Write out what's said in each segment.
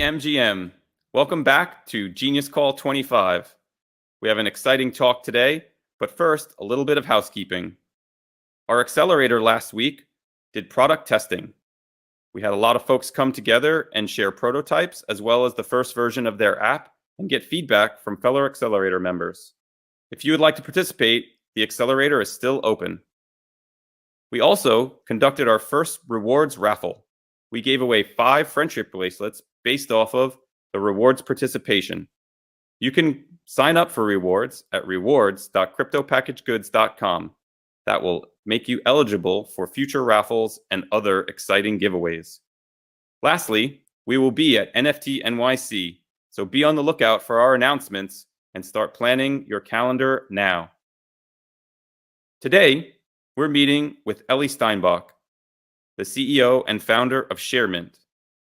MGM. Welcome back to Genius Call 25. We have an exciting talk today, but first, a little bit of housekeeping. Our accelerator last week did product testing. We had a lot of folks come together and share prototypes as well as the first version of their app and get feedback from fellow accelerator members. If you would like to participate, the accelerator is still open. We also conducted our first rewards raffle. We gave away 5 friendship bracelets based off of the rewards participation. You can sign up for rewards at rewards.cryptopackagegoods.com. That will make you eligible for future raffles and other exciting giveaways. Lastly, we will be at NFT NYC, so be on the lookout for our announcements and start planning your calendar now. Today, we're meeting with Elie Steinbock, the CEO and founder of ShareMint.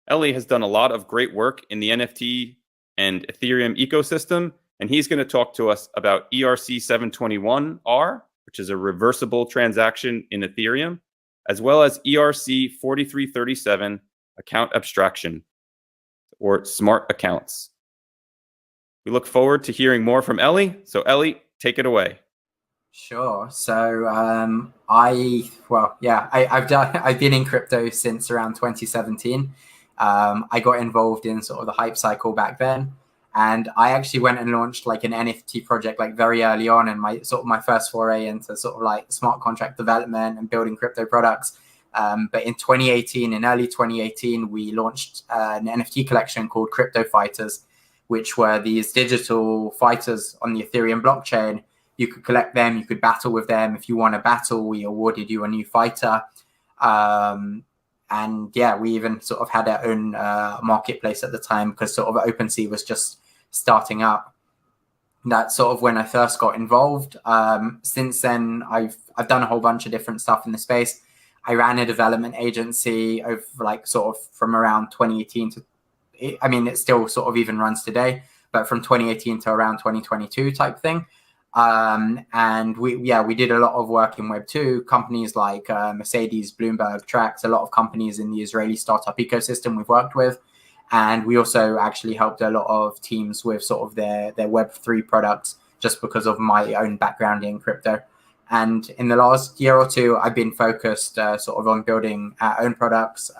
Elie has done a lot of great work in the NFT and Ethereum ecosystem, and he's going to talk to us about ERC 721R, which is a reversible transaction in Ethereum, as well as ERC 4337, account abstraction, or smart accounts. We look forward to hearing more from Elie. So Elie, take it away. Sure. So I've been in crypto since around 2017. I got involved in sort of the hype cycle back then, and I actually went and launched like an NFT project like very early on in my first foray into sort of like smart contract development and building crypto products. But in early 2018, we launched an NFT collection called CryptoFighters, which were these digital fighters on the Ethereum blockchain. You could collect them, you could battle with them. If you won a battle, we awarded you a new fighter. And yeah, we even sort of had our own marketplace at the time because sort of OpenSea was just starting up. That's sort of when I first got involved. Since then, I've done a whole bunch of different stuff in the space. I ran a development agency of like sort of from around 2018 to, I mean, it still sort of even runs today, but from 2018 to around 2022 type thing. And we did a lot of work in Web2, companies like Mercedes, Bloomberg, Trax, a lot of companies in the Israeli startup ecosystem we've worked with. And we also actually helped a lot of teams with sort of their Web3 products just because of my own background in crypto. And in the last year or two, I've been focused sort of on building our own products.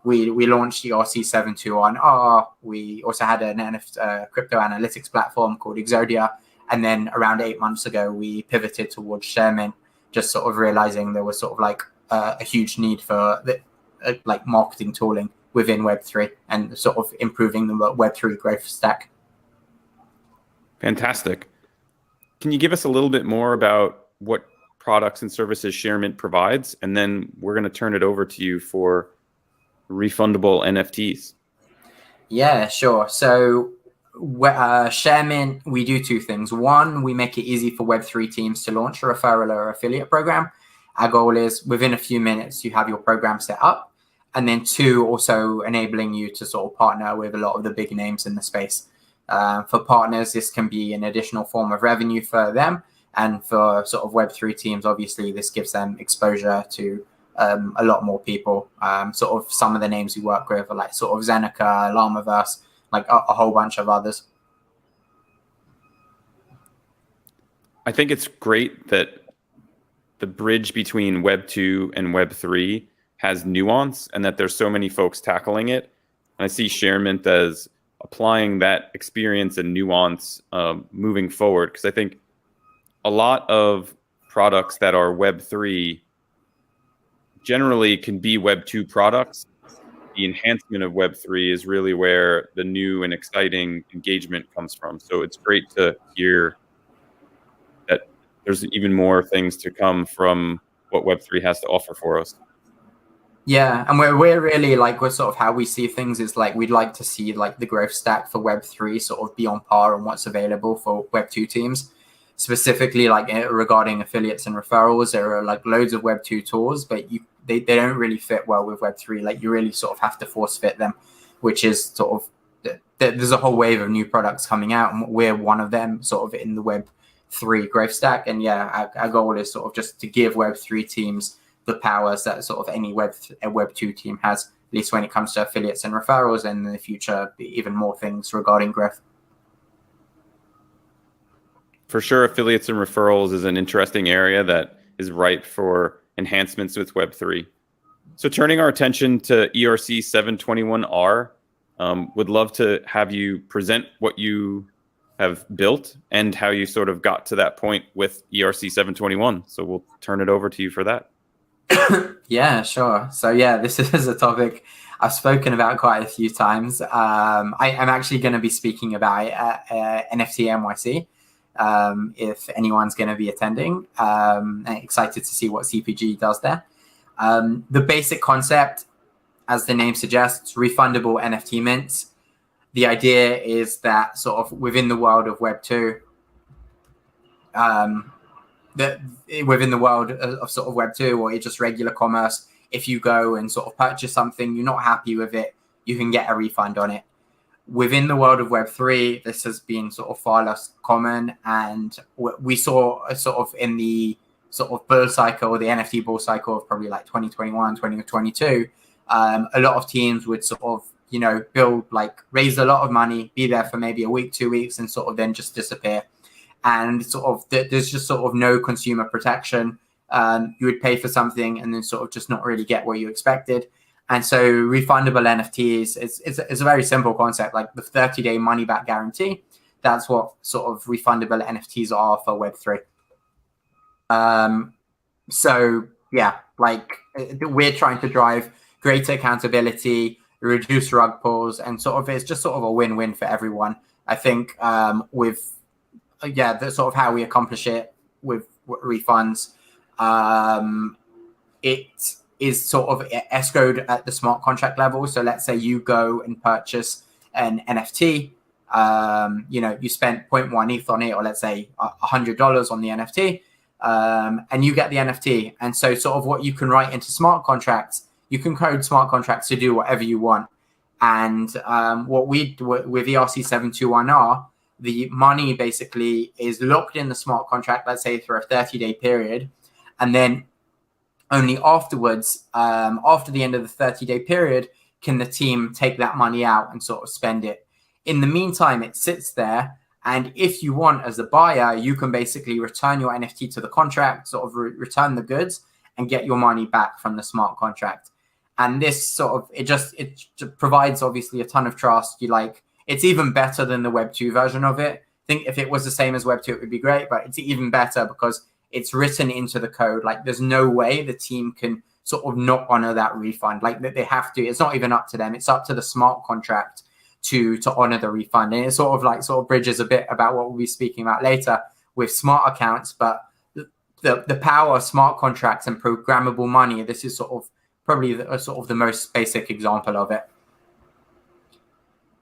We launched the ERC 721R. We also had an crypto analytics platform called Exodia. And then around 8 months ago, we pivoted towards ShareMint, just sort of realizing there was sort of like a huge need for like marketing tooling within Web3 and sort of improving the Web3 growth stack. Fantastic. Can you give us a little bit more about what products and services ShareMint provides? And then we're going to turn it over to you for refundable NFTs. Yeah, sure. So ShareMint, we do 2 things. One, we make it easy for Web3 teams to launch a referral or affiliate program. Our goal is within a few minutes, you have your program set up. And then 2, also enabling you to sort of partner with a lot of the big names in the space. For partners, this can be an additional form of revenue for them. And for sort of Web3 teams, obviously, this gives them exposure to a lot more people. Sort of some of the names we work with are like sort of Zeneca, Llamaverse, like a whole bunch of others. I think it's great that the bridge between Web 2 and Web 3 has nuance and that there's so many folks tackling it. And I see ShareMint as applying that experience and nuance moving forward, because I think a lot of products that are Web 3 generally can be Web 2 products. The enhancement of Web 3 is really where the new and exciting engagement comes from. So it's great to hear that there's even more things to come from what Web 3 has to offer for us. Yeah, and we're really like, we're sort of how we see things is like we'd like to see like the growth stack for Web 3 sort of be on par on what's available for Web 2 teams. Specifically, like regarding affiliates and referrals, there are like loads of Web 2 tools, but they don't really fit well with Web 3. Like you really sort of have to force fit them, which is sort of, there's a whole wave of new products coming out, and we're one of them sort of in the Web 3 growth stack. And yeah, our goal is sort of just to give Web 3 teams the powers that sort of any Web 2 team has, least when it comes to affiliates and referrals, and in the future, even more things regarding growth. For sure, affiliates and referrals is an interesting area that is ripe for enhancements with Web3. So turning our attention to ERC 721R, would love to have you present what you have built and how you sort of got to that point with ERC 721. So we'll turn it over to you for that. Yeah, sure. So yeah, this is a topic I've spoken about quite a few times. I'm actually going to be speaking about it at NFT NYC. If anyone's going to be attending, I'm excited to see what CPG does there. The basic concept, as the name suggests, refundable NFT mints. The idea is that sort of within the world of Web 2, within the world of sort of Web 2 or just regular commerce, if you go and sort of purchase something, you're not happy with it, you can get a refund on it. Within the world of Web 3, this has been sort of far less common, and we saw a sort of in the sort of bull cycle, the NFT bull cycle of probably like 2021, 2022, a lot of teams would sort of, you know, build, like raise a lot of money, be there for maybe a week, 2 weeks, and sort of then just disappear. And sort of there's just sort of no consumer protection. You would pay for something and then sort of just not really get what you expected. And so refundable NFTs, it's a very simple concept, like the 30-day money-back guarantee. That's what sort of refundable NFTs are for Web3. So yeah, like we're trying to drive greater accountability, reduce rug pulls, and sort of it's just sort of a win-win for everyone. I think with that's sort of how we accomplish it with refunds. It is sort of escrowed at the smart contract level. So let's say you go and purchase an NFT. You spent 0.1 ETH on it, or let's say $100 on the NFT, and you get the NFT. And so sort of what you can write into smart contracts, you can code smart contracts to do whatever you want. And what we do with ERC 721R, the money basically is locked in the smart contract, let's say for a 30-day period. And then only afterwards, after the end of the 30-day period, can the team take that money out and sort of spend it. In the meantime, it sits there. And if you want, as a buyer, you can basically return your NFT to the contract, sort of return the goods and get your money back from the smart contract. And this sort of, it provides obviously a ton of trust. It's even better than the Web 2 version of it. I think if it was the same as Web 2, it would be great, but it's even better because it's written into the code. Like there's no way the team can sort of not honor that refund. Like they have to, it's not even up to them. It's up to the smart contract to honor the refund. And it sort of bridges a bit about what we'll be speaking about later with smart accounts, but the power of smart contracts and programmable money, this is sort of probably the most basic example of it.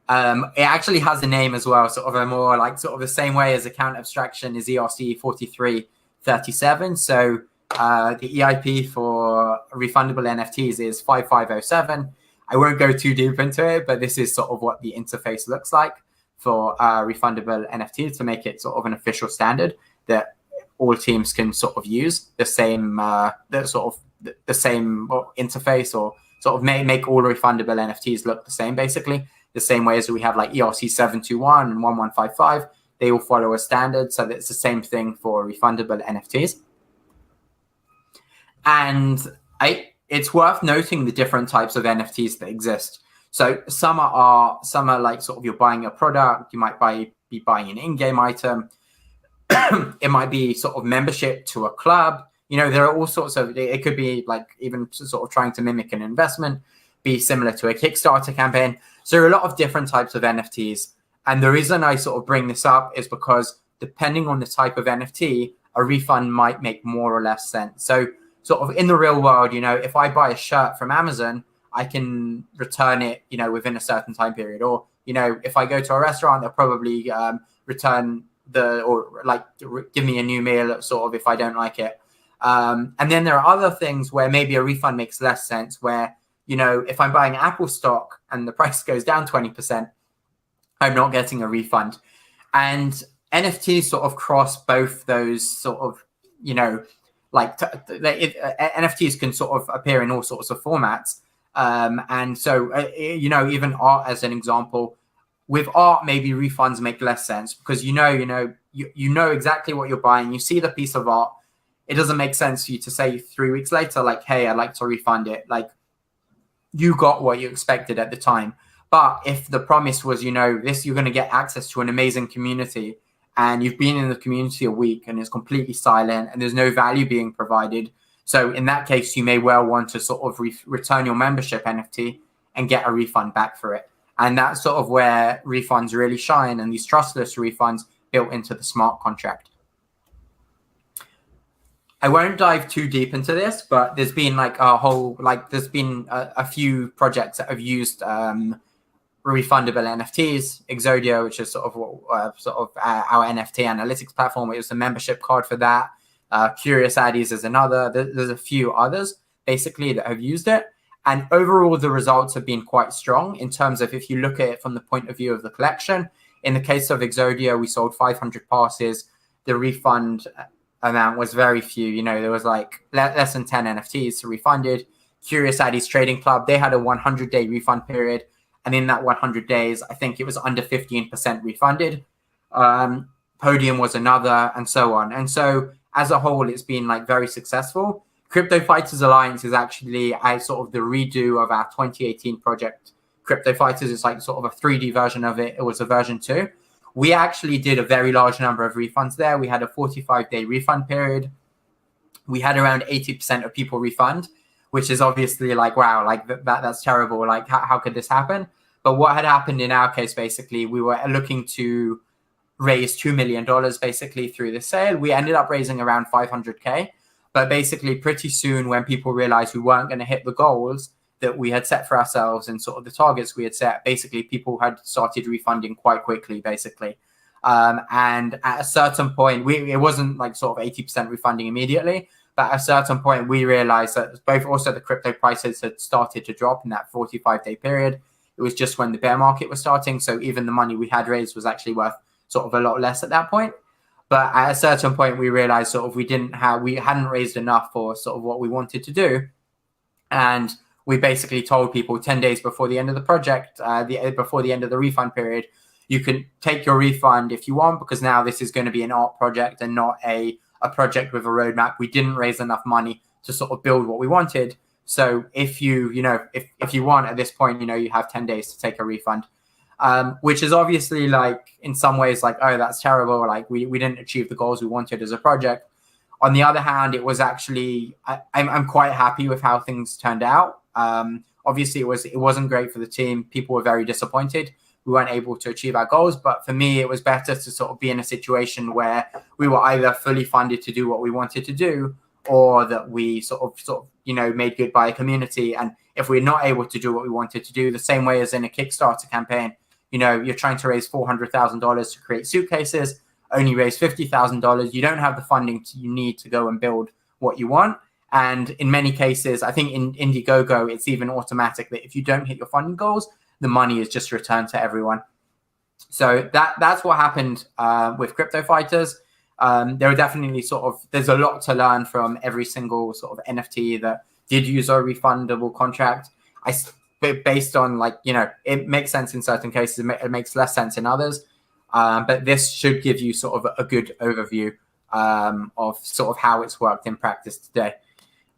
It actually has a name as well, sort of a more like sort of the same way as account abstraction is ERC 4337. So the EIP for refundable NFTs is 5507. I won't go too deep into it, but this is sort of what the interface looks like for refundable NFTs to make it sort of an official standard that all teams can sort of use the same the same interface, or sort of make all refundable NFTs look the same, basically. The same way as we have like ERC 721 and 1155, they all follow a standard. So it's the same thing for refundable NFTs. And it's worth noting the different types of NFTs that exist. So some are like sort of you're buying a product, you might be buying an in-game item. It might be sort of membership to a club. There are all sorts of, it could be like even sort of trying to mimic an investment, be similar to a Kickstarter campaign. So there are a lot of different types of NFTs. And the reason I sort of bring this up is because depending on the type of NFT, a refund might make more or less sense. So sort of in the real world, if I buy a shirt from Amazon, I can return it, within a certain time period. Or, if I go to a restaurant, they'll probably return give me a new meal sort of if I don't like it. And then there are other things where maybe a refund makes less sense, where, if I'm buying Apple stock and the price goes down 20%, I'm not getting a refund. And NFTs sort of cross both those sort of, NFTs can sort of appear in all sorts of formats. And so, even art as an example, with art, maybe refunds make less sense because you know exactly what you're buying. You see the piece of art. It doesn't make sense for you to say 3 weeks later, like, hey, I'd like to refund it. Like, you got what you expected at the time. But if the promise was, you're going to get access to an amazing community, and you've been in the community a week and it's completely silent and there's no value being provided. So in that case, you may well want to sort of return your membership NFT and get a refund back for it. And that's sort of where refunds really shine, and these trustless refunds built into the smart contract. I won't dive too deep into this, but there's been a few projects that have used refundable NFTs. Exodia, which is sort of our NFT analytics platform, it was the membership card for that. Curious Addies is another. There's a few others basically that have used it. And overall, the results have been quite strong in terms of if you look at it from the point of view of the collection. In the case of Exodia, we sold 500 passes. The refund amount was very few. There was like less than 10 NFTs refunded. Curious Addies Trading Club, they had a 100-day refund period. And in that 100 days, I think it was under 15% refunded. Podium was another, and so on. And so as a whole, it's been like very successful. CryptoFighters Alliance is actually sort of the redo of our 2018 project. CryptoFighters is like sort of a 3D version of it. It was a version 2. We actually did a very large number of refunds there. We had a 45-day refund period. We had around 80% of people refund, which is obviously like, wow, like that's terrible. Like, how could this happen? But what had happened in our case, basically, we were looking to raise $2 million basically through the sale. We ended up raising around 500K. But basically, pretty soon when people realized we weren't going to hit the goals that we had set for ourselves and sort of the targets we had set, basically people had started refunding quite quickly, basically. And at a certain point, it wasn't like sort of 80% refunding immediately, but at a certain point, we realized that both also the crypto prices had started to drop in that 45-day period. It was just when the bear market was starting. So even the money we had raised was actually worth sort of a lot less at that point. But at a certain point, we realized sort of we hadn't raised enough for sort of what we wanted to do. And we basically told people 10 days before the end of the project, before the end of the refund period, you can take your refund if you want, because now this is going to be an art project and not a project with a roadmap. We didn't raise enough money to sort of build what we wanted. So if you want at this point, you have 10 days to take a refund. Which is obviously like in some ways like, oh, that's terrible. Like we didn't achieve the goals we wanted as a project. On the other hand, it was actually, I'm quite happy with how things turned out. Obviously it wasn't great for the team. People were very disappointed. We weren't able to achieve our goals, but for me, it was better to sort of be in a situation where we were either fully funded to do what we wanted to do, or that we sort of made good by a community. And if we're not able to do what we wanted to do, the same way as in a Kickstarter campaign, you're trying to raise $400,000 to create suitcases, only raise $50,000. You don't have the funding you need to go and build what you want. And in many cases, I think in Indiegogo, it's even automatic that if you don't hit your funding goals, the money is just returned to everyone. So that's what happened with CryptoFighters. There are definitely there's a lot to learn from every single sort of NFT that did use a refundable contract. Based on it makes sense in certain cases, it makes less sense in others. But this should give you sort of a good overview of sort of how it's worked in practice today.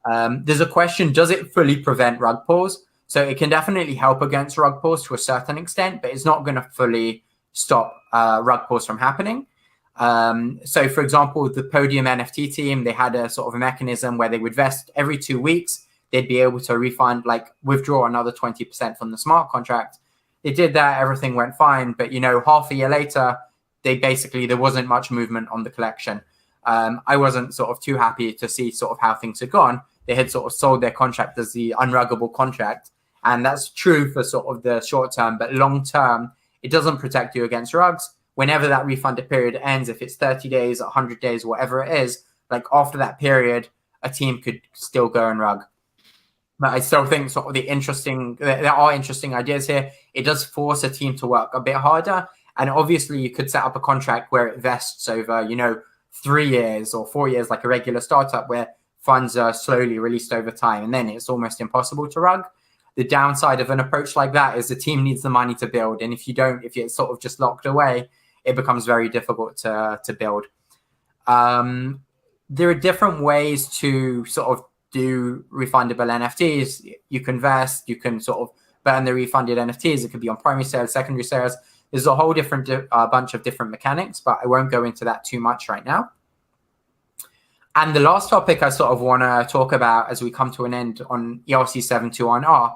There's a question, does it fully prevent rug pulls? So it can definitely help against rug pulls to a certain extent, but it's not going to fully stop rug pulls from happening. So for example, the Podium NFT team, they had a sort of a mechanism where they would vest every 2 weeks. They'd be able to refund, withdraw another 20% from the smart contract. They did that, everything went fine. But, half a year later, there wasn't much movement on the collection. I wasn't sort of too happy to see sort of how things had gone. They had sort of sold their contract as the unruggable contract. And that's true for sort of the short term, but long term, it doesn't protect you against rugs. Whenever that refunded period ends, if it's 30 days, 100 days, whatever it is, after that period, a team could still go and rug. But I still think sort of there are interesting ideas here. It does force a team to work a bit harder. And obviously you could set up a contract where it vests over, 3 years or 4 years, like a regular startup where funds are slowly released over time. And then it's almost impossible to rug. The downside of an approach like that is the team needs the money to build. And if you're sort of just locked away, it becomes very difficult to build. There are different ways to sort of do refundable NFTs. You can vest, you can sort of burn the refunded NFTs. It could be on primary sales, secondary sales. There's a whole different bunch of different mechanics, but I won't go into that too much right now. And the last topic I sort of want to talk about as we come to an end on ERC 721R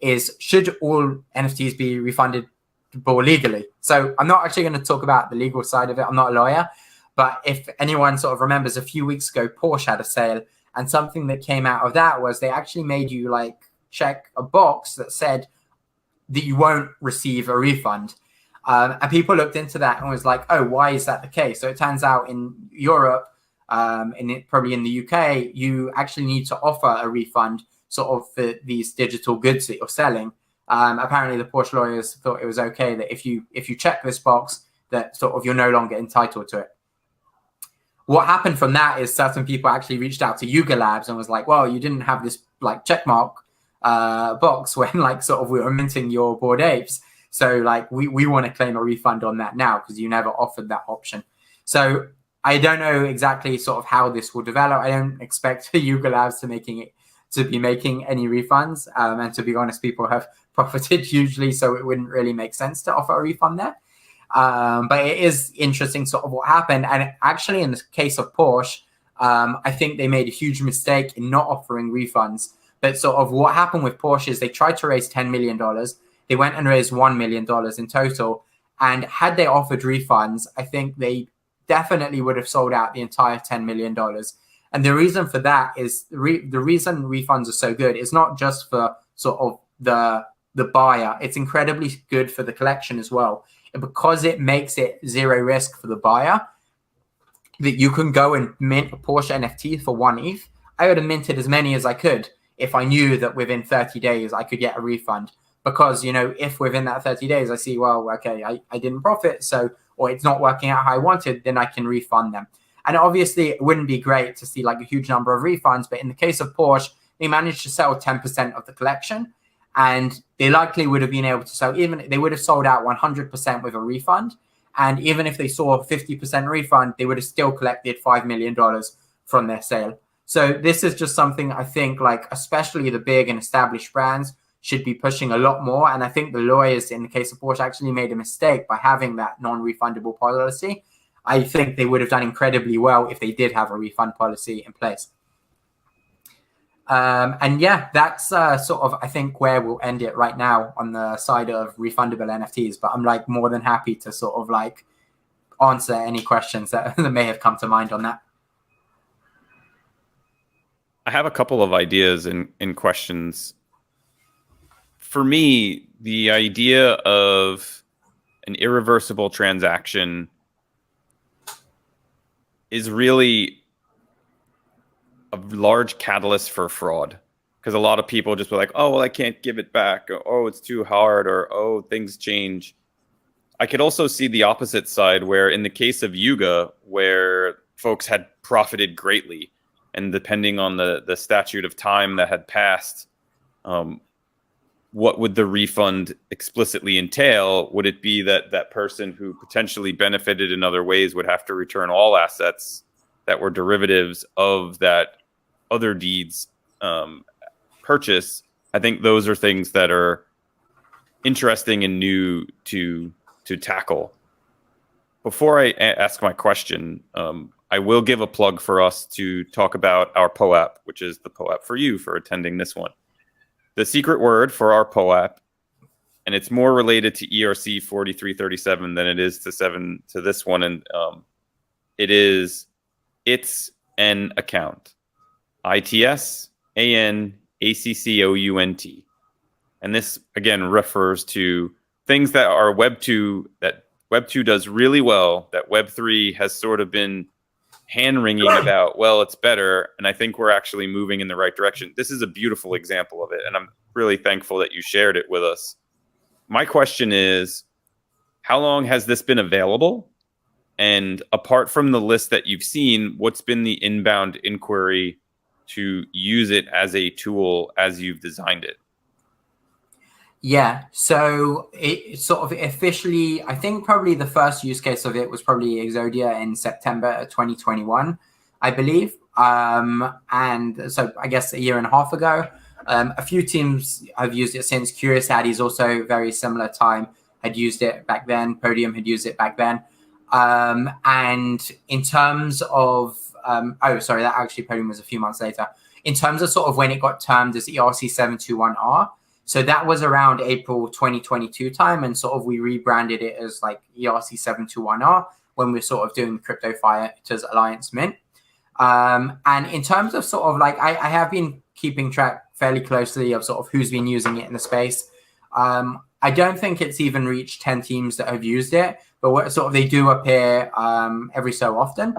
is, should all NFTs be refundable legally? So I'm not actually going to talk about the legal side of it. I'm not a lawyer. But if anyone sort of remembers, a few weeks ago, Porsche had a sale. And something that came out of that was they actually made you like check a box that said that you won't receive a refund. And people looked into that and was like, oh, why is that the case? So it turns out in Europe, probably in the UK, you actually need to offer a refund sort of for these digital goods that you're selling. Apparently the Porsche lawyers thought it was okay that if you check this box, that sort of you're no longer entitled to it. What happened from that is certain people actually reached out to Yuga Labs and was like, well, you didn't have this like checkmark box when like sort of we were minting your Bored Apes. So like we want to claim a refund on that now because you never offered that option. So I don't know exactly sort of how this will develop. I don't expect Yuga Labs to be making any refunds. And to be honest, people have profited hugely, so it wouldn't really make sense to offer a refund there. But it is interesting sort of what happened. And actually, in the case of Porsche, I think they made a huge mistake in not offering refunds. But sort of what happened with Porsche is they tried to raise $10 million. They went and raised $1 million in total. And had they offered refunds, I think they definitely would have sold out the entire $10 million. And the reason for that is the reason refunds are so good is not just for sort of the buyer. It's incredibly good for the collection as well, because it makes it zero risk for the buyer, that you can go and mint a Porsche NFT for 1 ETH. I would have minted as many as I could if I knew that within 30 days I could get a refund. Because, you know, if within that 30 days I see, well, okay, I didn't profit, so, or it's not working out how I wanted, then I can refund them. And obviously it wouldn't be great to see like a huge number of refunds, but in the case of Porsche, they managed to sell 10% of the collection, and they likely would have been able to sell, they would have sold out 100% with a refund. And even if they saw a 50% refund, they would have still collected $5 million from their sale. So this is just something I think, like, especially the big and established brands should be pushing a lot more. And I think the lawyers in the case of Porsche actually made a mistake by having that non-refundable policy. I think they would have done incredibly well if they did have a refund policy in place. And yeah, that's sort of, I think, where we'll end it right now on the side of refundable NFTs. But I'm like more than happy to sort of like answer any questions that may have come to mind on that. I have a couple of ideas and questions. For me, the idea of an irreversible transaction is really a large catalyst for fraud, because a lot of people just be like, oh, well, I can't give it back. Or, oh, it's too hard. Or, oh, things change. I could also see the opposite side, where in the case of Yuga, where folks had profited greatly, and depending on the statute of time that had passed, what would the refund explicitly entail? Would it be that that person who potentially benefited in other ways would have to return all assets that were derivatives of that other deed's purchase? I think those are things that are interesting and new to tackle. Before I ask my question, I will give a plug for us to talk about our POAP, which is the POAP for you for attending this one. The secret word for our POAP, and it's more related to ERC 4337 than it is to this one, and it is it's an account. ITSANACCOUNT. And this again refers to things that are Web 2, that Web 2 does really well, that Web 3 has sort of been hand-wringing about, well, it's better, and I think we're actually moving in the right direction. This is a beautiful example of it, and I'm really thankful that you shared it with us. My question is, how long has this been available? And apart from the list that you've seen, what's been the inbound inquiry to use it as a tool as you've designed it? Yeah, so it sort of officially, I think probably the first use case of it was probably Exodia in September 2021, I believe. And so I guess a year and a half ago. A few teams have used it since. Curious Daddy's also very similar time had used it back then. Podium had used it back then. And in terms of, that actually Podium was a few months later. In terms of sort of when it got termed as ERC721R, so that was around April 2022 time, and sort of we rebranded it as like ERC721R when we were sort of doing CryptoFighters Alliance Mint. And in terms of sort of like, I have been keeping track fairly closely of sort of who's been using it in the space. I don't think it's even reached 10 teams that have used it, but what sort of they do appear every so often,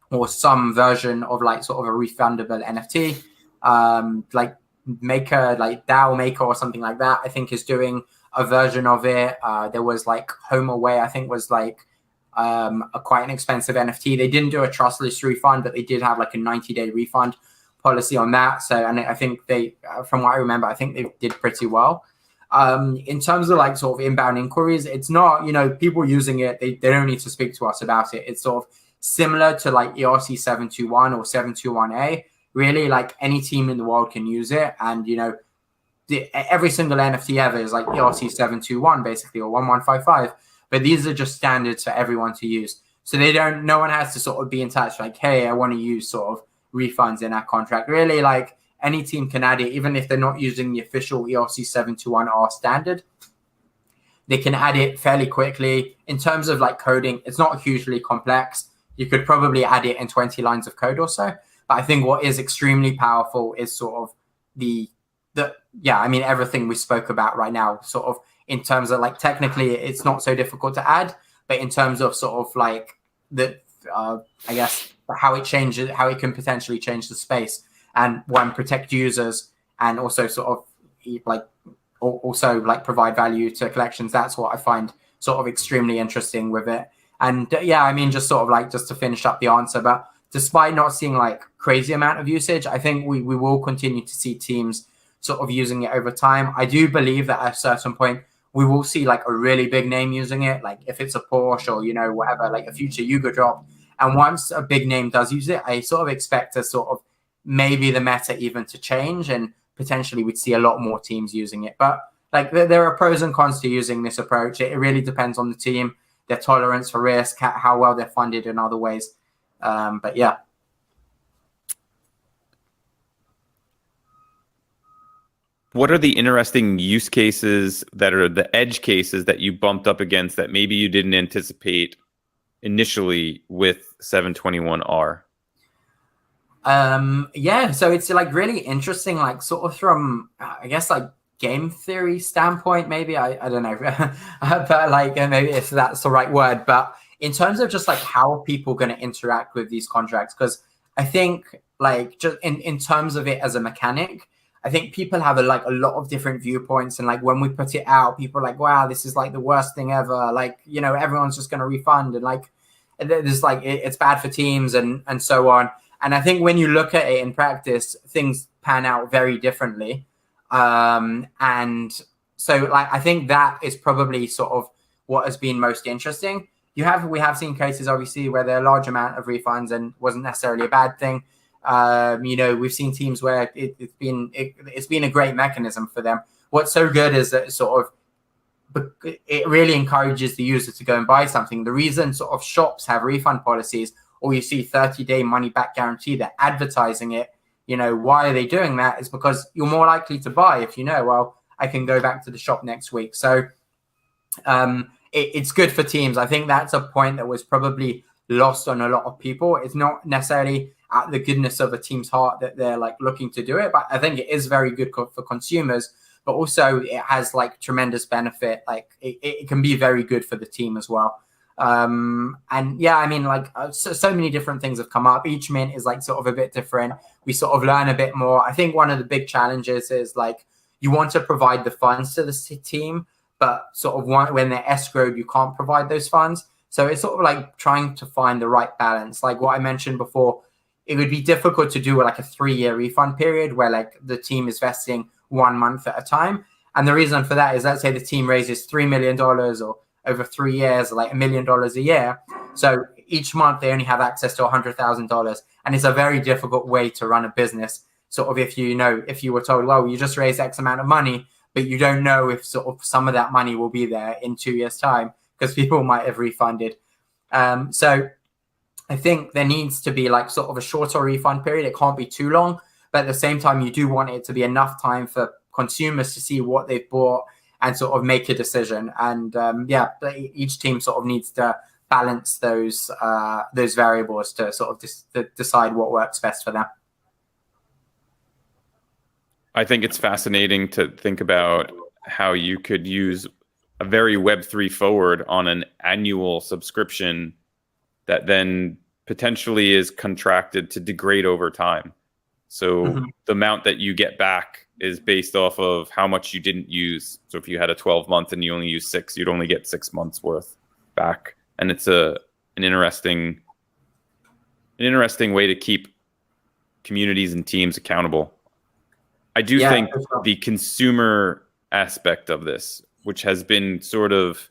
or some version of like sort of a refundable NFT, like Maker, like DAO Maker or something like that, I think is doing a version of it. There was like Home Away, I think was like quite an expensive NFT. They didn't do a trustless refund, but they did have like a 90-day refund policy on that. So, and I think they, from what I remember, I think they did pretty well. In terms of like sort of inbound inquiries, it's not, people using it, they don't need to speak to us about it. It's sort of similar to like ERC721 or 721A. Really, like any team in the world can use it. And, every single NFT ever is like ERC721 basically, or 1155. But these are just standards for everyone to use. So no one has to sort of be in touch like, hey, I want to use sort of refunds in our contract. Really, like any team can add it, even if they're not using the official ERC721R standard. They can add it fairly quickly. In terms of like coding, it's not hugely complex. You could probably add it in 20 lines of code or so. But I think what is extremely powerful is sort of everything we spoke about right now, sort of in terms of like technically it's not so difficult to add, but in terms of sort of like I guess how it can potentially change the space and protect users and also sort of like also like provide value to collections. That's what I find sort of extremely interesting with it. And just sort of like just to finish up the answer, but despite not seeing like crazy amount of usage, I think we will continue to see teams sort of using it over time. I do believe that at a certain point, we will see like a really big name using it, like if it's a Porsche or, whatever, like a future Yuga drop. And once a big name does use it, I sort of expect to sort of maybe the meta even to change, and potentially we'd see a lot more teams using it. But like there are pros and cons to using this approach. It really depends on the team, their tolerance for risk, how well they're funded in other ways. But yeah. What are the interesting use cases that are the edge cases that you bumped up against that maybe you didn't anticipate initially with 721R? So it's like really interesting, like sort of from, I guess, like game theory standpoint, maybe, I don't know, but like maybe if that's the right word, but in terms of just like how are people going to interact with these contracts? Because I think like just in terms of it as a mechanic, I think people have a lot of different viewpoints. And like when we put it out, people are like, wow, this is like the worst thing ever. Like, everyone's just going to refund. And like, there's like, it's bad for teams and so on. And I think when you look at it in practice, things pan out very differently. And so like, I think that is probably sort of what has been most interesting. We have seen cases obviously where there are a large amount of refunds and wasn't necessarily a bad thing. We've seen teams where it's been a great mechanism for them. What's so good is that it really encourages the user to go and buy something. The reason sort of shops have refund policies, or you see 30-day money back guarantee, they're advertising it. Why are they doing that? It's because you're more likely to buy if well, I can go back to the shop next week. So it's good for teams. I think that's a point that was probably lost on a lot of people. It's not necessarily at the goodness of a team's heart that they're like looking to do it, but I think it is very good for consumers, but also it has like tremendous benefit. Like it can be very good for the team as well. So many different things have come up. Each mint is like sort of a bit different. We sort of learn a bit more. I think one of the big challenges is like you want to provide the funds to the team, but sort of when they're escrowed, you can't provide those funds. So it's sort of like trying to find the right balance. Like what I mentioned before, it would be difficult to do like a 3-year refund period where like the team is vesting 1 month at a time. And the reason for that is, let's say the team raises $3 million or over 3 years, or like $1 million a year. So each month they only have access to $100,000. And it's a very difficult way to run a business. Sort of if you were told, well, you just raised X amount of money, but you don't know if sort of some of that money will be there in 2 years' time, because people might have refunded. So I think there needs to be like sort of a shorter refund period. It can't be too long, but at the same time, you do want it to be enough time for consumers to see what they've bought and sort of make a decision. And each team sort of needs to balance those variables to sort of decide what works best for them. I think it's fascinating to think about how you could use a very Web3 forward on an annual subscription that then potentially is contracted to degrade over time. So the amount that you get back is based off of how much you didn't use. So if you had a 12-month and you only use 6, you'd only get 6 months worth back. And it's an interesting way to keep communities and teams accountable. I do think the consumer aspect of this, which has been sort of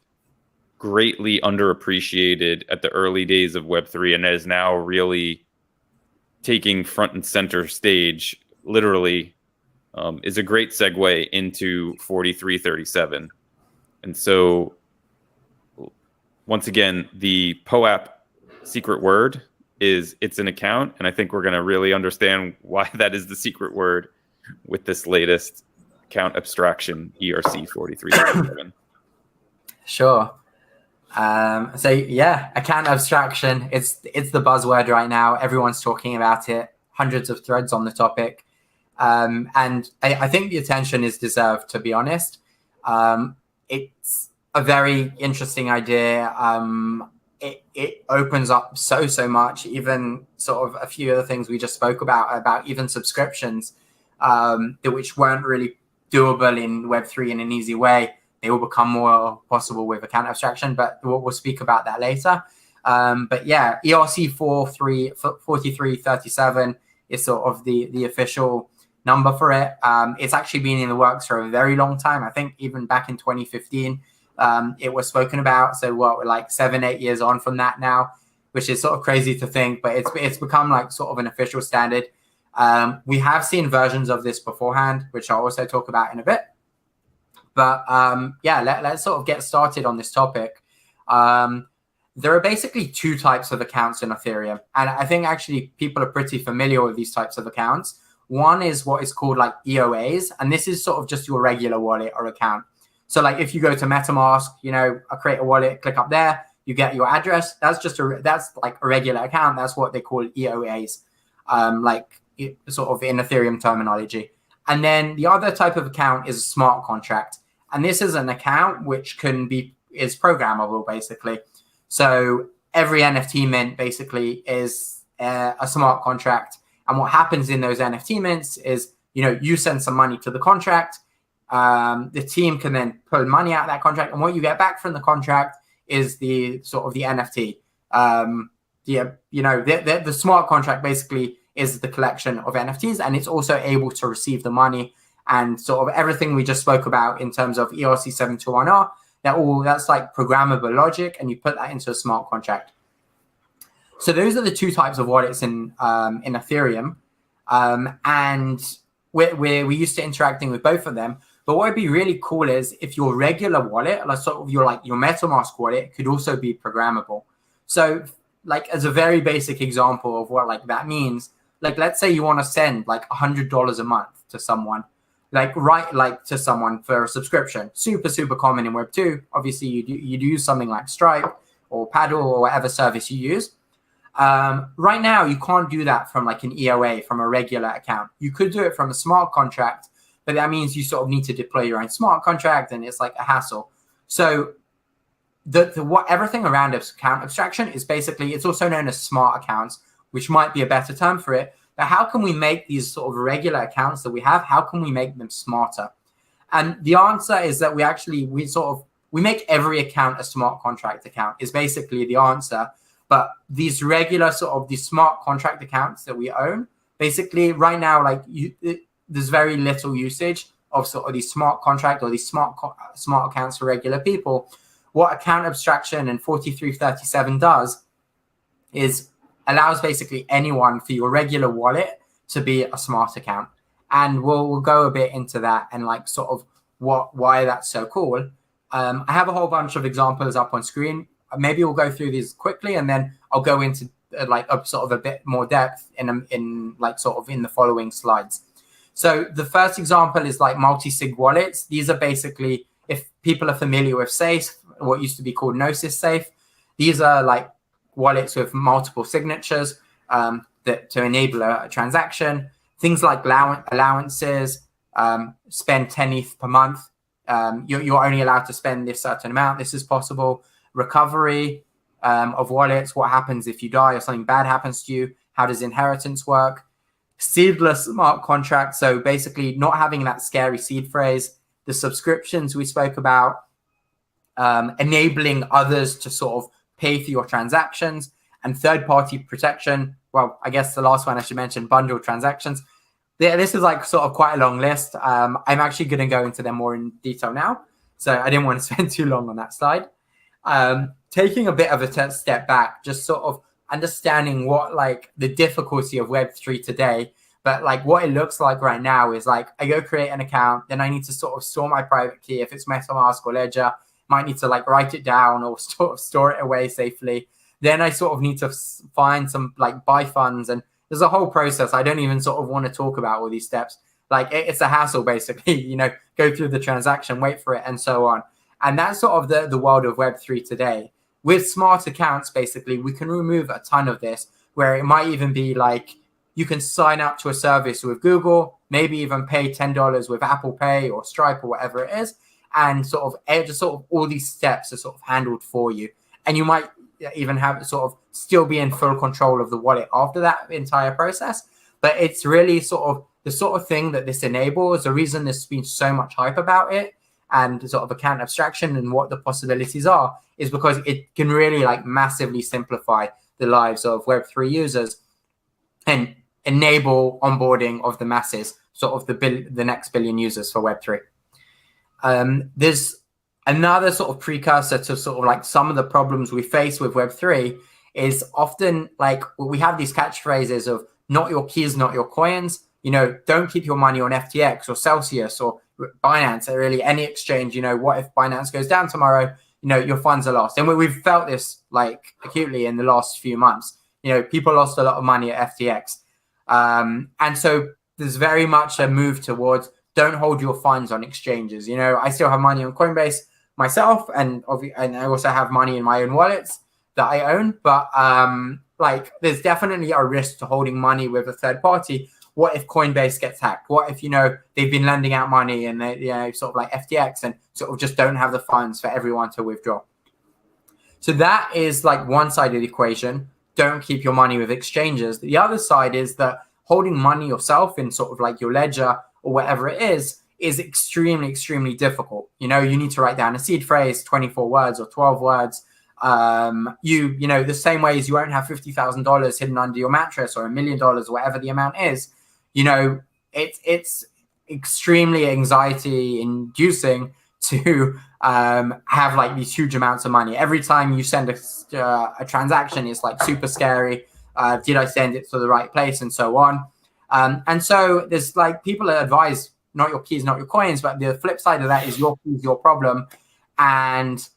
greatly underappreciated at the early days of Web3 and is now really taking front and center stage, literally, is a great segue into 4337. And so, once again, the POAP secret word is it's an account, and I think we're going to really understand why that is the secret word with this latest account abstraction, ERC 4337. Sure. Account abstraction, it's the buzzword right now. Everyone's talking about it, hundreds of threads on the topic. And I think the attention is deserved, to be honest. It's a very interesting idea. It opens up so much, even sort of a few other things we just spoke about even subscriptions, which weren't really doable in Web3 in an easy way. They will become more possible with account abstraction, but we'll speak about that later. ERC 4337 is sort of the official number for it. It's actually been in the works for a very long time. I think even back in 2015, it was spoken about. So we're like 7-8 years on from that now, which is sort of crazy to think, but it's become like sort of an official standard. We have seen versions of this beforehand, which I'll also talk about in a bit. But let's sort of get started on this topic. There are basically 2 types of accounts in Ethereum. And I think actually people are pretty familiar with these types of accounts. One is what is called like EOAs. And this is sort of just your regular wallet or account. So like if you go to MetaMask, I create a wallet, click up there, you get your address. That's like a regular account. That's what they call EOAs, sort of in Ethereum terminology. And then the other type of account is a smart contract. And this is an account which is programmable, basically. So every NFT mint basically is a smart contract. And what happens in those NFT mints is, you send some money to the contract. The team can then pull money out of that contract. And what you get back from the contract is the sort of the NFT. The smart contract basically is the collection of NFTs, and it's also able to receive the money and sort of everything we just spoke about in terms of ERC 721R. That's like programmable logic, and you put that into a smart contract. So those are the 2 types of wallets in Ethereum, and we're used to interacting with both of them. But what would be really cool is if your regular wallet, like sort of your MetaMask wallet, could also be programmable. So like as a very basic example of what like that means, like let's say you want to send like $100 a month to someone, to someone for a subscription. Super common in Web2. Obviously, you'd use something like Stripe or Paddle or whatever service you use. Right now, you can't do that from like an EOA, from a regular account. You could do it from a smart contract, but that means you sort of need to deploy your own smart contract, and it's like a hassle. So everything around account abstraction is basically, it's also known as smart accounts, which might be a better term for it. But how can we make these sort of regular accounts that we have, how can we make them smarter? And the answer is that we make every account a smart contract account is basically the answer. But these regular these smart contract accounts that we own, basically right now, there's very little usage. of sort of these smart contract or these smart accounts for regular people, what account abstraction and 4337 does is allows basically anyone for your regular wallet to be a smart account. And we'll go a bit into that and like sort of why that's so cool. I have a whole bunch of examples up on screen. Maybe we'll go through these quickly, and then I'll go into like a sort of a bit more depth in like sort of in the following slides. So the first example is like multi-sig wallets. These are basically, if people are familiar with Safe, what used to be called Gnosis Safe, these are like wallets with multiple signatures that to enable a transaction. Things like allowances, spend 10 ETH per month. You're only allowed to spend this certain amount. This is possible. Recovery of wallets. What happens if you die or something bad happens to you? How does inheritance work? Seedless smart contracts. So basically not having that scary seed phrase. The subscriptions we spoke about. Enabling others to sort of pay for your transactions. And third-party protection. Well, I guess the last one I should mention, bundle transactions. This is like sort of quite a long list. I'm actually going to go into them more in detail now. So I didn't want to spend too long on that slide. Taking a bit of a step back, just sort of understanding what like the difficulty of Web3 today, but like what it looks like right now is like I go create an account, then I need to sort of store my private key. If it's MetaMask or Ledger, might need to like write it down or store it away safely. Then I sort of need to find some like buy funds, and there's a whole process. I don't even sort of want to talk about all these steps. Like it's a hassle basically, you know, go through the transaction, wait for it and so on. And that's sort of the world of Web3 today. With smart accounts, basically, we can remove a ton of this, where it might even be like you can sign up to a service with Google, maybe even pay $10 with Apple Pay or Stripe or whatever it is. And sort of just sort of all these steps are sort of handled for you. And you might even have sort of still be in full control of the wallet after that entire process. But it's really sort of the sort of thing that this enables, the reason there's been so much hype about it and sort of account abstraction and what the possibilities are, is because it can really like massively simplify the lives of Web3 users and enable onboarding of the masses, sort of the next billion users for Web3. There's another sort of precursor to sort of like some of the problems we face with Web3 is often like we have these catchphrases of not your keys, not your coins. You know, don't keep your money on FTX or Celsius or Binance or really any exchange. You know, what if Binance goes down tomorrow? You know, your funds are lost. And we've felt this like acutely in the last few months. You know, people lost a lot of money at FTX. And so there's very much a move towards don't hold your funds on exchanges. You know, I still have money on Coinbase myself, and I also have money in my own wallets that I own. But like, there's definitely a risk to holding money with a third party. What if Coinbase gets hacked? What if, you know, they've been lending out money and they, you know, sort of like FTX and sort of just don't have the funds for everyone to withdraw? So that is like one side of the equation. Don't keep your money with exchanges. The other side is that holding money yourself in sort of like your ledger or whatever it is extremely, extremely difficult. You know, you need to write down a seed phrase, 24 words or 12 words. You know, the same way as you won't have $50,000 hidden under your mattress or $1 million or whatever the amount is. You know, it's extremely anxiety inducing to have like these huge amounts of money. Every time you send a transaction, it's like super scary. Did I send it to the right place and so on? And so there's like people that advise not your keys, not your coins, but the flip side of that is your keys, your problem. And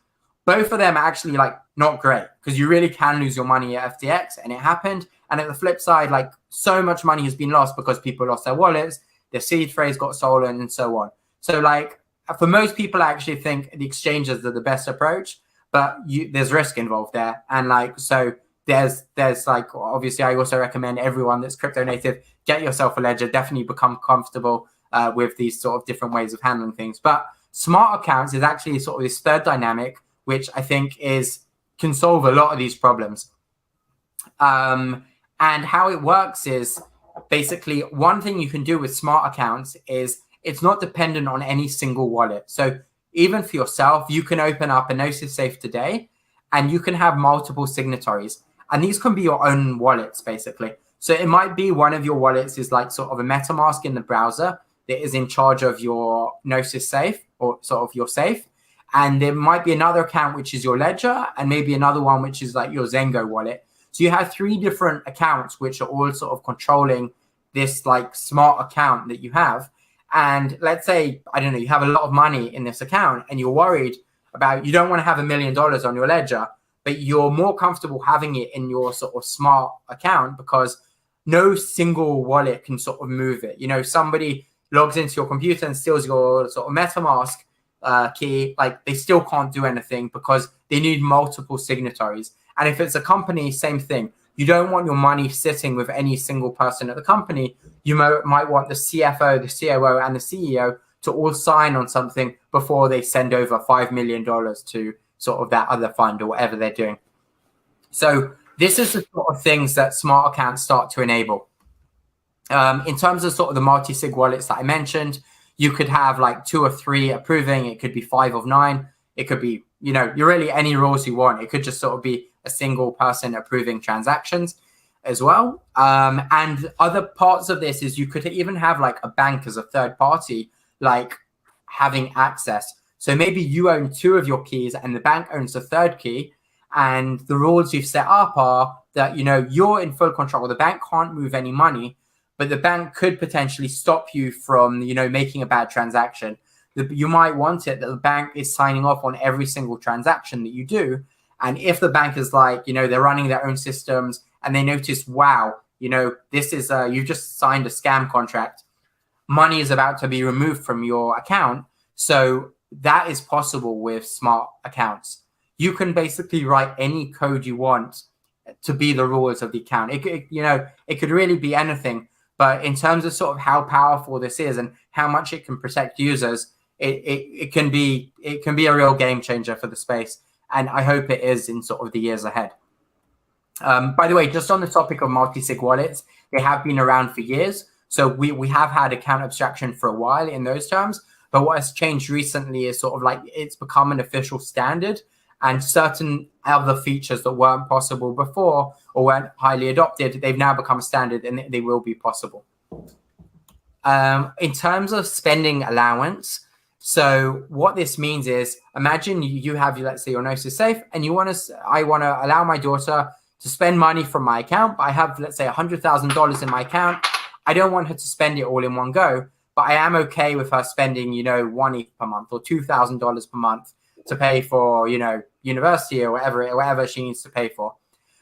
both of them are actually like not great because you really can lose your money at FTX, and it happened. And at the flip side, like so much money has been lost because people lost their wallets, their seed phrase got stolen and so on. So like for most people, I actually think the exchanges are the best approach, but there's risk involved there. And like, so there's like, obviously I also recommend everyone that's crypto native, get yourself a ledger, definitely become comfortable with these sort of different ways of handling things. But smart accounts is actually sort of this third dynamic, which I think can solve a lot of these problems. And how it works is basically one thing you can do with smart accounts is it's not dependent on any single wallet. So even for yourself, you can open up a Gnosis Safe today and you can have multiple signatories. And these can be your own wallets, basically. So it might be one of your wallets is like sort of a MetaMask in the browser. that is in charge of your Gnosis safe, or sort of your safe. And there might be another account, which is your ledger, and maybe another one, which is like your Zengo wallet. So you have 3 different accounts, which are all sort of controlling this like smart account that you have. And let's say, I don't know, you have a lot of money in this account and you're worried about, you don't want to have $1 million on your ledger, but you're more comfortable having it in your sort of smart account because no single wallet can sort of move it. You know, somebody logs into your computer and steals your sort of MetaMask key, like they still can't do anything because they need multiple signatories. And if it's a company, same thing. You don't want your money sitting with any single person at the company. You might want the CFO, the COO, and the CEO to all sign on something before they send over $5 million to sort of that other fund or whatever they're doing. So this is the sort of things that smart accounts start to enable. In terms of sort of the multi-sig wallets that I mentioned, you could have like 2 or 3 approving. It could be 5 of 9. It could be, you know, you're really any rules you want. It could just sort of be a single person approving transactions as well. And other parts of this is you could even have like a bank as a third party, like having access. So maybe you own 2 of your keys and the bank owns the third key. And the rules you've set up are that, you know, you're in full control. The bank can't move any money, but the bank could potentially stop you from, you know, making a bad transaction. You might want it that the bank is signing off on every single transaction that you do. And if the bank is like, you know, they're running their own systems and they notice, wow, you know, this is, you've just signed a scam contract. Money is about to be removed from your account. So that is possible with smart accounts. You can basically write any code you want to be the rules of the account. It could really be anything. But in terms of sort of how powerful this is and how much it can protect users, it can be a real game changer for the space. And I hope it is in sort of the years ahead. By the way, just on the topic of multi-sig wallets, they have been around for years. So we have had account abstraction for a while in those terms. But what has changed recently is sort of like it's become an official standard, and certain other features that weren't possible before or weren't highly adopted, they've now become standard and they will be possible. In terms of spending allowance, so what this means is, imagine you have, let's say, your Gnosis safe, and I want to allow my daughter to spend money from my account, but I have, let's say, $100,000 in my account. I don't want her to spend it all in one go, but I am okay with her spending, you know, $1 ETH per month or $2,000 per month to pay for, you know, university or whatever she needs to pay for.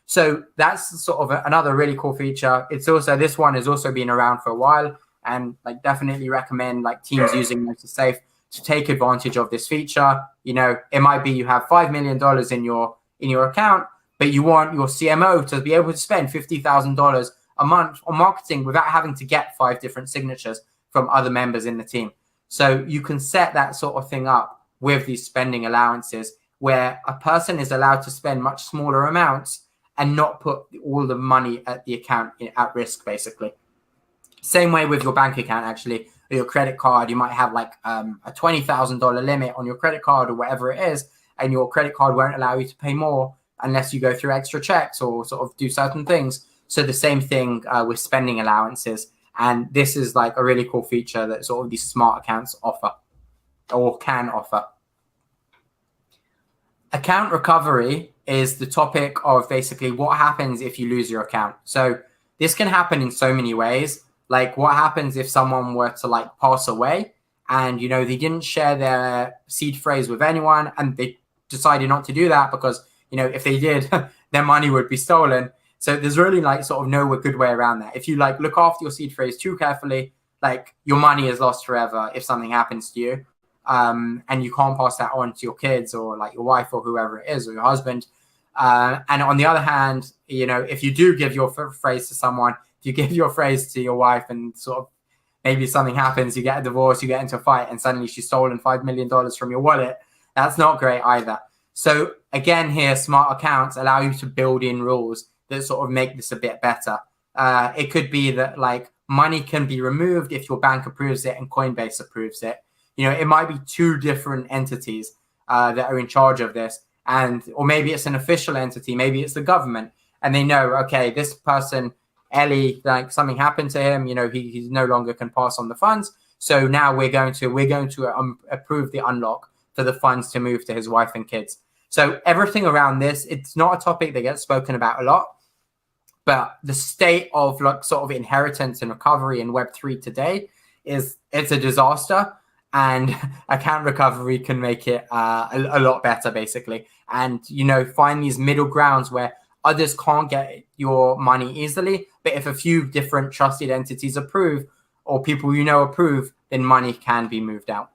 So that's sort of another really cool feature. It's also, this one has also been around for a while, and like definitely recommend like teams using Gnosis Safe to take advantage of this feature. You know, it might be you have $5 million in your account, but you want your CMO to be able to spend $50,000 a month on marketing without having to get 5 different signatures from other members in the team. So you can set that sort of thing up with these spending allowances where a person is allowed to spend much smaller amounts and not put all the money at the account at risk, basically. Same way with your bank account, actually, or your credit card. You might have like a $20,000 limit on your credit card or whatever it is, and your credit card won't allow you to pay more unless you go through extra checks or sort of do certain things. So the same thing with spending allowances. And this is like a really cool feature that sort of these smart accounts offer or can offer. Account recovery is the topic of basically what happens if you lose your account. So this can happen in so many ways. Like what happens if someone were to like pass away and, you know, they didn't share their seed phrase with anyone and they decided not to do that because, you know, if they did, their money would be stolen. So there's really like sort of no good way around that. If you like look after your seed phrase too carefully, like your money is lost forever if something happens to you. And you can't pass that on to your kids or like your wife or whoever it is or your husband. And on the other hand, you know, if you do give your phrase to someone, if you give your phrase to your wife and sort of maybe something happens, you get a divorce, you get into a fight, and suddenly she's stolen $5 million from your wallet, that's not great either. So again, here, smart accounts allow you to build in rules that sort of make this a bit better. It could be that like money can be removed if your bank approves it and Coinbase approves it. You know, it might be 2 different entities that are in charge of this, or maybe it's an official entity, maybe it's the government, and they know, okay, this person, Elie, like something happened to him, you know, he no longer can pass on the funds, So now we're going to approve the unlock for the funds to move to his wife and kids. So everything around this, it's not a topic that gets spoken about a lot, but the state of like sort of inheritance and recovery in Web3 today it's a disaster, and account recovery can make it a lot better, basically. And, you know, find these middle grounds where others can't get your money easily, but if a few different trusted entities approve, or people you know approve, then money can be moved out.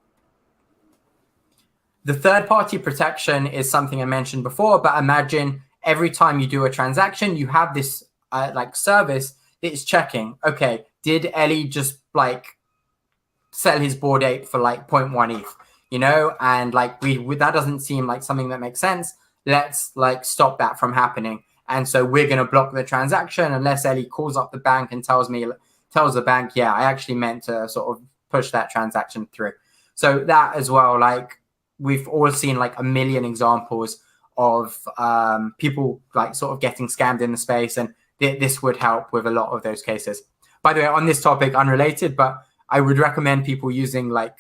The third-party protection is something I mentioned before, but imagine every time you do a transaction, you have this like service that is checking, okay, did Elie just like sell his Bored Ape for like 0.1 ETH, you know? And like that doesn't seem like something that makes sense. Let's like stop that from happening. And so we're going to block the transaction unless Elie calls up the bank and tells the bank, yeah, I actually meant to sort of push that transaction through. So that as well, like we've all seen like a million examples of people like sort of getting scammed in the space, and this would help with a lot of those cases. By the way, on this topic, unrelated, but I would recommend people using like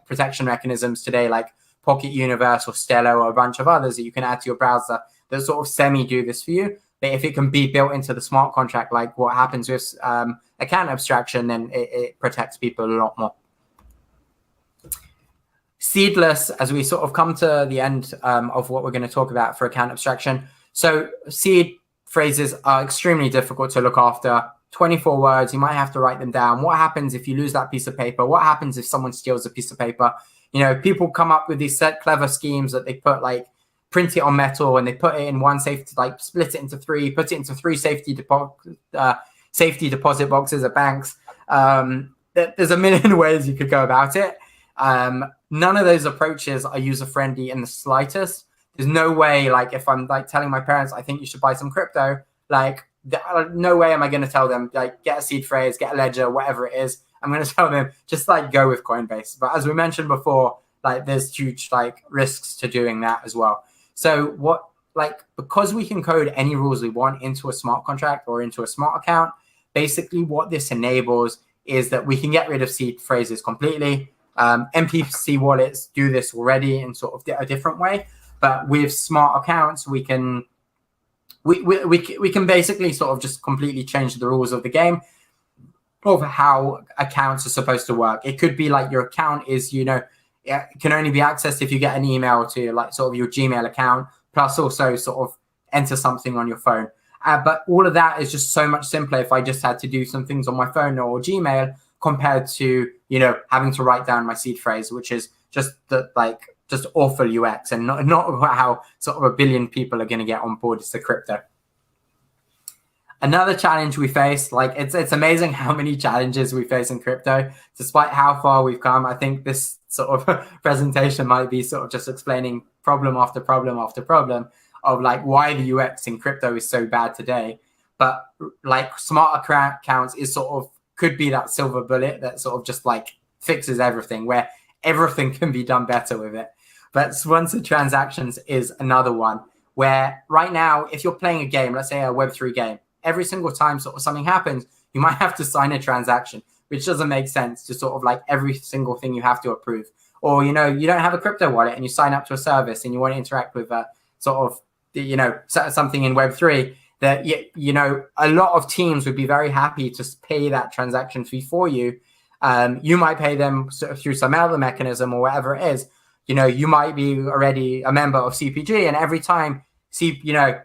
protection mechanisms today, like Pocket Universe or Stello or a bunch of others that you can add to your browser that sort of semi-do this for you. But if it can be built into the smart contract, like what happens with account abstraction, then it protects people a lot more. Seedless, as we sort of come to the end of what we're going to talk about for account abstraction. So seed phrases are extremely difficult to look after. 24 words, you might have to write them down. What happens if you lose that piece of paper? What happens if someone steals a piece of paper? You know, people come up with these clever schemes that they put like print it on metal and they put it in one safety, like split it into three, put it into three safety deposit boxes at banks. There's a million ways you could go about it. None of those approaches are user-friendly in the slightest. There's no way, like if I'm like telling my parents, I think you should buy some crypto, like no way am I going to tell them, like get a seed phrase, get a ledger, whatever it is. I'm going to tell them just like go with Coinbase. But as we mentioned before, like there's huge like risks to doing that as well. So what, like, because we can code any rules we want into a smart contract or into a smart account, basically what this enables is that we can get rid of seed phrases completely. MPC wallets do this already in sort of a different way, but with smart accounts, we can basically sort of just completely change the rules of the game of how accounts are supposed to work. It could be like your account is, you know, it can only be accessed if you get an email to like sort of your Gmail account, plus also sort of enter something on your phone. But all of that is just so much simpler if I just had to do some things on my phone or Gmail compared to, you know, having to write down my seed phrase, which is just just awful UX and not how sort of a billion people are going to get on board to crypto. Another challenge we face, like it's amazing how many challenges we face in crypto, despite how far we've come. I think this sort of presentation might be sort of just explaining problem after problem after problem of like why the UX in crypto is so bad today. But like smart accounts is sort of could be that silver bullet that sort of just like fixes everything, where everything can be done better with it. But sponsored transactions is another one where right now, if you're playing a game, let's say a Web3 game, every single time sort of something happens, you might have to sign a transaction, which doesn't make sense to sort of like every single thing you have to approve. Or, you know, you don't have a crypto wallet and you sign up to a service and you want to interact with sort of, you know, something in Web3 that, you know, a lot of teams would be very happy to pay that transaction fee for you. You might pay them sort of through some other mechanism or whatever it is. You know, you might be already a member of CPG, and every time CPG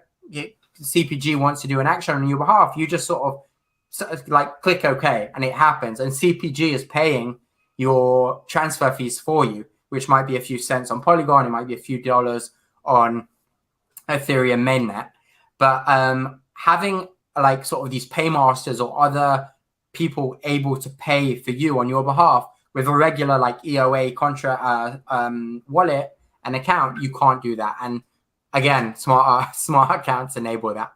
wants to do an action on your behalf, you just sort of like click OK, and it happens. And CPG is paying your transfer fees for you, which might be a few cents on Polygon, it might be a few dollars on Ethereum mainnet. But having like sort of these paymasters or other people able to pay for you on your behalf with a regular like EOA contra wallet and account, you can't do that. And again, smart accounts enable that.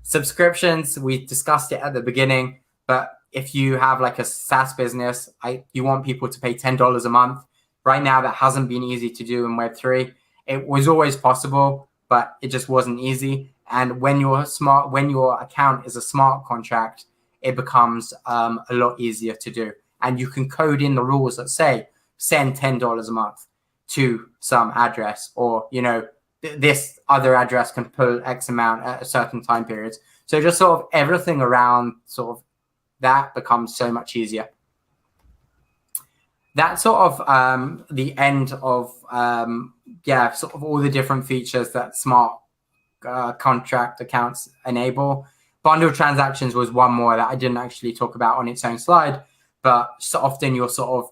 Subscriptions, we discussed it at the beginning, but if you have like a SaaS business, you want people to pay $10 a month. Right now, that hasn't been easy to do in Web3. It was always possible, but it just wasn't easy. And when your account is a smart contract, it becomes a lot easier to do. and you can code in the rules that say send $10 a month to some address, or this other address can pull X amount at a certain time periods. So just sort of everything around sort of that becomes so much easier. That's sort of the end of sort of all the different features that smart contract accounts enable. Bundle transactions was one more that I didn't actually talk about on its own slide, but so often you're sort of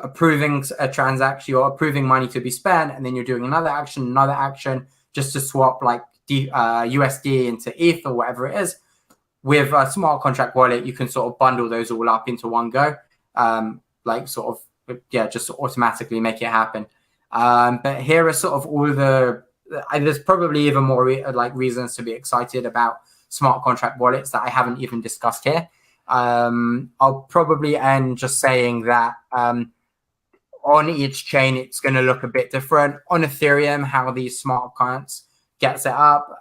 approving a transaction, you're approving money to be spent, and then you're doing another action just to swap like USD into ETH or whatever it is. With a smart contract wallet, you can sort of bundle those all up into one go, just automatically make it happen. But here are sort of all there's probably even more reasons to be excited about smart contract wallets that I haven't even discussed here. I'll probably end just saying that on each chain, it's going to look a bit different. On Ethereum, how these smart accounts get set up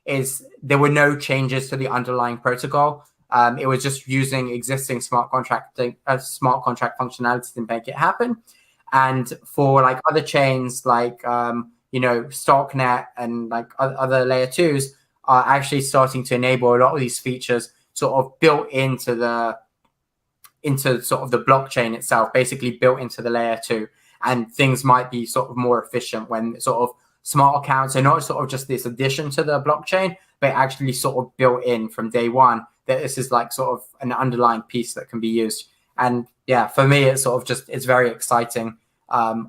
is there were no changes to the underlying protocol. It was just using existing smart contract functionality to make it happen. And for like other chains like Stocknet and like other layer 2s are actually starting to enable a lot of these features sort of built into sort of the blockchain itself, basically built into the layer 2. And things might be sort of more efficient when sort of smart accounts are not sort of just this addition to the blockchain, but actually sort of built in from day one, that this is like sort of an underlying piece that can be used. And yeah, for me, it's sort of just, it's very exciting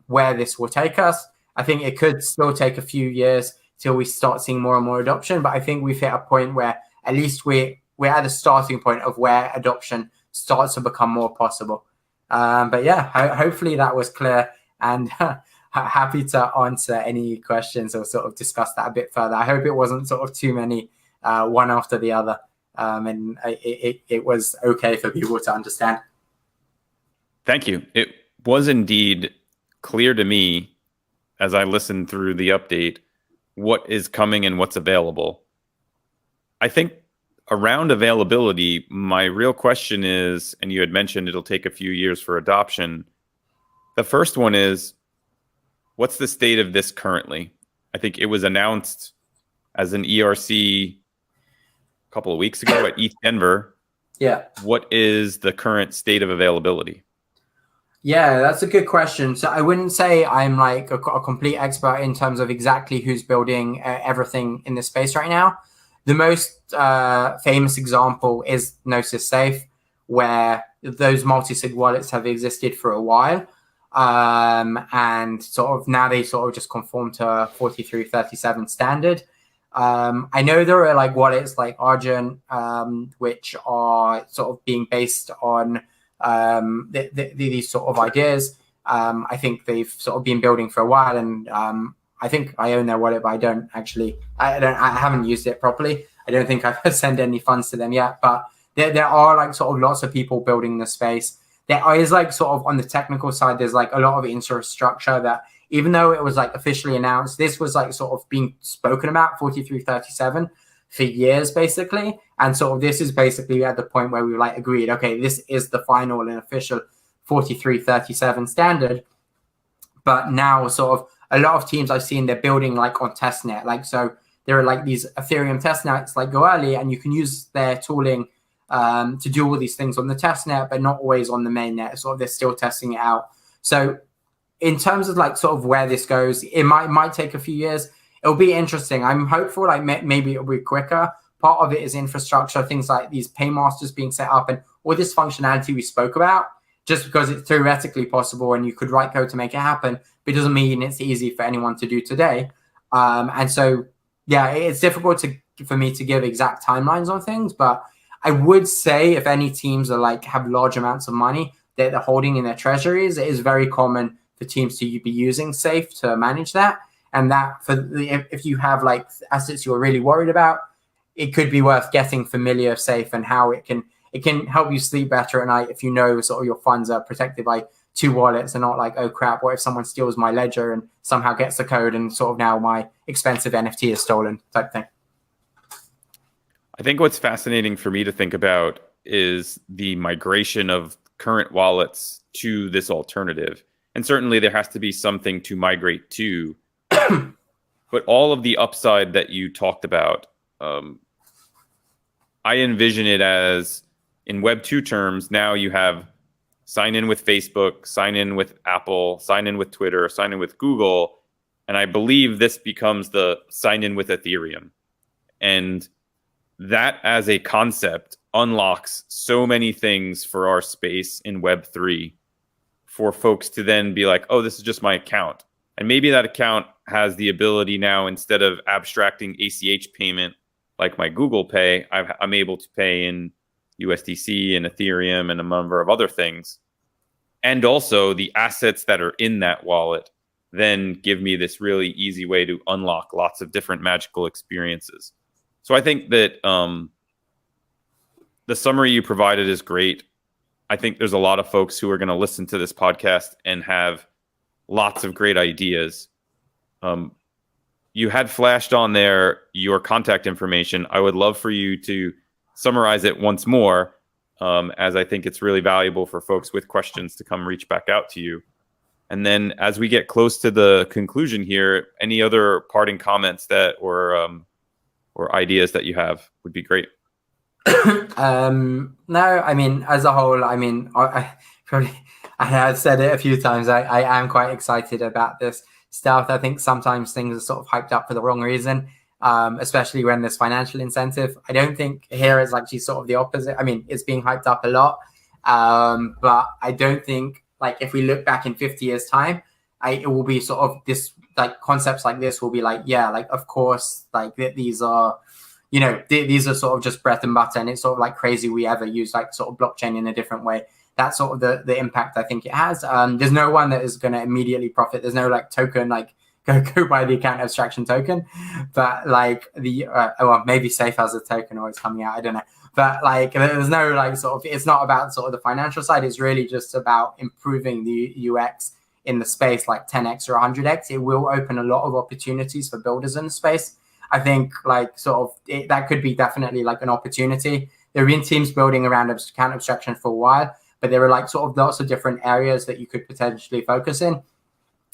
where this will take us. I think it could still take a few years till we start seeing more and more adoption, but I think we've hit a point where at least we're at a starting point of where adoption starts to become more possible. But yeah, hopefully that was clear, and happy to answer any questions or sort of discuss that a bit further. I hope it wasn't sort of too many one after the other, and it was okay for people to understand. Thank you. It was indeed clear to me as I listened through the update what is coming and what's available. I think around availability, my real question is, and you had mentioned it'll take a few years for adoption. The first one is, what's the state of this currently? I think it was announced as an ERC a couple of weeks ago at ETH Denver. Yeah. What is the current state of availability? Yeah, that's a good question. So I wouldn't say I'm like a complete expert in terms of exactly who's building everything in this space right now. The most famous example is Gnosis Safe, where those multi-sig wallets have existed for a while. And sort of now they sort of just conform to 4337 standard. I know there are like wallets like Argent, which are sort of being based on these sort of ideas. I think they've sort of been building for a while, and I think I own their wallet, but I haven't used it properly. I don't think I've sent any funds to them yet, but there are like sort of lots of people building the space. There is like sort of on the technical side, there's like a lot of infrastructure that, even though it was like officially announced, this was like sort of being spoken about 4337 for years basically. And sort of this is basically at the point where we were like agreed, okay, this is the final and official 4337 standard. But now sort of a lot of teams I've seen, they're building like on testnet. Like, so there are like these Ethereum testnets like Goerli, and you can use their tooling to do all these things on the testnet, but not always on the mainnet. Sort of they're still testing it out. So in terms of like sort of where this goes, it might take a few years. It'll be interesting. I'm hopeful like maybe it'll be quicker. Part of it is infrastructure, things like these paymasters being set up and all this functionality we spoke about, just because it's theoretically possible and you could write code to make it happen, but it doesn't mean it's easy for anyone to do today. And so, yeah, it's difficult for me to give exact timelines on things, but I would say if any teams are like have large amounts of money that they're holding in their treasuries, it is very common for teams to be using Safe to manage that. And that if you have like assets you're really worried about, it could be worth getting familiar with Safe and how it can help you sleep better at night if you know sort of your funds are protected by two wallets and not like, oh crap, what if someone steals my ledger and somehow gets the code and sort of now my expensive NFT is stolen type thing. I think what's fascinating for me to think about is the migration of current wallets to this alternative. And certainly there has to be something to migrate to. But all of the upside that you talked about, I envision it as, in Web 2 terms, now you have sign in with Facebook, sign in with Apple, sign in with Twitter, sign in with Google. And I believe this becomes the sign in with Ethereum. And that as a concept unlocks so many things for our space in Web 3 for folks to then be like, oh, this is just my account. And maybe that account has the ability now, instead of abstracting ACH payment like my Google Pay, I'm able to pay in USDC and Ethereum and a number of other things. And also the assets that are in that wallet then give me this really easy way to unlock lots of different magical experiences. So I think that the summary you provided is great. I think there's a lot of folks who are going to listen to this podcast and have lots of great ideas. You had flashed on there your contact information. I would love for you to summarize it once more, as I think it's really valuable for folks with questions to come reach back out to you. And then as we get close to the conclusion here, any other parting comments that or ideas that you have would be great. No, I mean, as a whole, I mean, I have said it a few times. I am quite excited about this stuff. I think sometimes things are sort of hyped up for the wrong reason, especially when there's financial incentive. I don't think here it's actually sort of the opposite. I mean, it's being hyped up a lot, but I don't think, like, if we look back in 50 years' time, it will be sort of this, like, concepts like this will be like, yeah, like, of course, like, these are, you know, these are sort of just bread and butter, and it's sort of like crazy we ever use, like, sort of blockchain in a different way. That's sort of the impact I think it has. There's no one that is going to immediately profit. There's no, like, token, like, go buy the account abstraction token. But, like, well, maybe Safe has a token always coming out. I don't know. But, like, there's no, like, sort of, it's not about sort of the financial side. It's really just about improving the UX in the space, like 10x or 100x. It will open a lot of opportunities for builders in the space. I think, like, sort of that could be definitely, like, an opportunity. There have been teams building around account abstraction for a while, but there are, like, sort of lots of different areas that you could potentially focus in.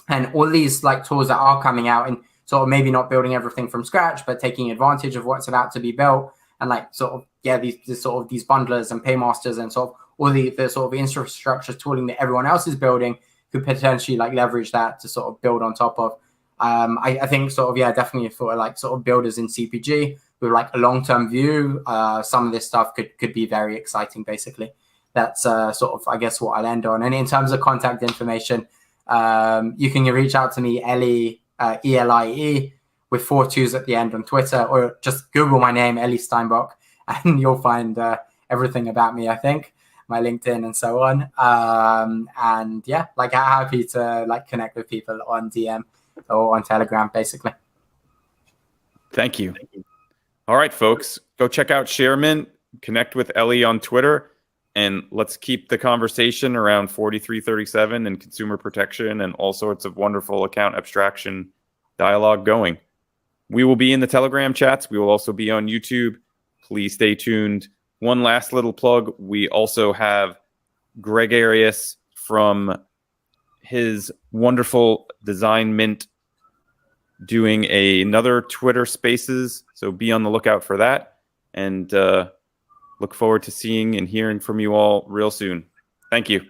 And all these, like, tools that are coming out, and sort of maybe not building everything from scratch, but taking advantage of what's about to be built, and, like, sort of, yeah, these bundlers and paymasters and sort of all the sort of infrastructure tooling that everyone else is building could potentially, like, leverage that to sort of build on top of. I think sort of, yeah, definitely for, like, sort of builders in CPG with, like, a long-term view, some of this stuff could be very exciting, basically. That's sort of, I guess, what I'll end on. And in terms of contact information, you can reach out to me, Elie, E-L-I-E, with 4 2s at the end on Twitter, or just Google my name, Elie Steinbock, and you'll find everything about me, I think, my LinkedIn and so on. And yeah, like, I'm happy to, like, connect with people on DM or on Telegram, basically. Thank you. All right, folks, go check out ShareMint, connect with Elie on Twitter, and let's keep the conversation around 4337 and consumer protection and all sorts of wonderful account abstraction dialogue going. We will be in the Telegram chats. We will also be on YouTube. Please stay tuned. One last little plug. We also have Gregarious from his wonderful Design Mint doing another Twitter Spaces. So be on the lookout for that. And look forward to seeing and hearing from you all real soon. Thank you.